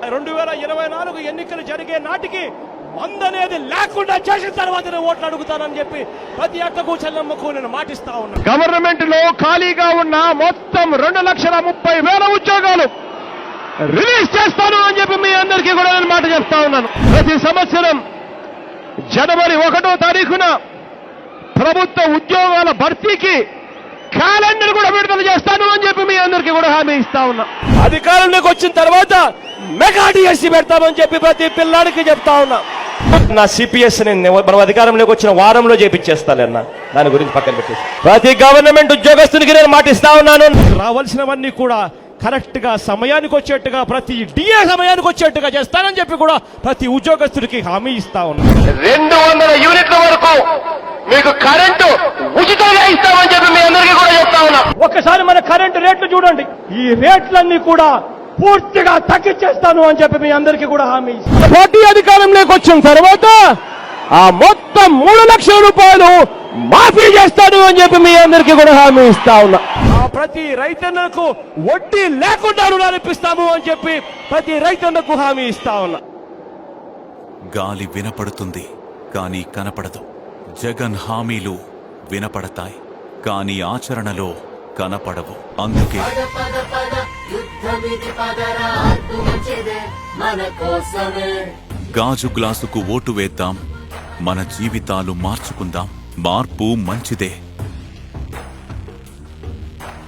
2024 ఎన్నికలు జరిగే నాటికి మందనేది లేకుండా చేసిన తర్వాతనే ఓట్లు అడుగుతానని చెప్పి ప్రతి అక్కకు చెల్లమ్మకు నేను మాటిస్తా ఉన్నాను. గవర్నమెంట్ లో ఖాళీగా ఉన్న మొత్తం 2,30,000 ఉద్యోగాలు రిలీజ్ చేస్తాను అని చెప్పి మీ అందరికీ కూడా నేను మాట చెప్తా ఉన్నాను. ప్రతి సంవత్సరం జనవరి 1వ తారీఖున ప్రభుత్వ ఉద్యోగాల భర్తీకి క్యాలెండర్ కూడా విడుదల చేస్తాను అని చెప్పి మీ అందరికీ కూడా హామీ ఇస్తా ఉన్నా. అధికారంలోకి వచ్చిన తర్వాత మెగా డిఎస్సీ పెడతామని చెప్పి ప్రతి పిల్లాడికి చెప్తా ఉన్నా. నా సిపిఎస్ మనం అధికారంలోకి వచ్చిన వారంలో చేపించేస్తానన్నా, దాని గురించి పక్కన పెట్టేసి ప్రతి గవర్నమెంట్ ఉద్యోగస్తునికి నేను మాటిస్తా ఉన్నాను. రావాల్సినవన్నీ కూడా కరెక్ట్ గా సమయానికి వచ్చేట్టుగా, ప్రతి డిఏ సమయానికి వచ్చేట్టుగా చేస్తానని చెప్పి కూడా ప్రతి ఉద్యోగస్తుడికి హామీ ఇస్తా ఉన్నా. 200 యూనిట్ల వరకు మీకు కరెంటు ఉచితంగా ఇస్తామని చెప్పి మీ అందరికీ కూడా చెప్తా ఉన్నా. ఒక్కసారి మన కరెంటు రేట్లు చూడండి. ఈ రేట్లన్నీ కూడా పూర్తిగా తగ్గించేస్తాను అని చెప్పి మీ అందరికీ కూడా హామీ ఇస్తాను. పార్టీ అధికారంలోకి వచ్చిన తర్వాత ఆ మొత్తం 3 లక్షల రూపాయలు మాఫీ చేస్తాను అని చెప్పి మీ అందరికీ కూడా హామీ ఇస్తా ఉన్నా. ప్రతి రైతన్నకు వడ్డీ లేకుండా రుణాలు ఇప్పిస్తాము అని చెప్పి ప్రతి రైతన్నకు హామీ ఇస్తా ఉన్నా. గాలి వినపడుతుంది కానీ కనపడదు. జగన్ హామీలు వినపడతాయి కానీ ఆచరణలో కనపడవు. అందుకే గాజు గ్లాసుకు ఓటు వేద్దాం, మన జీవితాలు మార్చుకుందాం. మార్పు మంచిదే.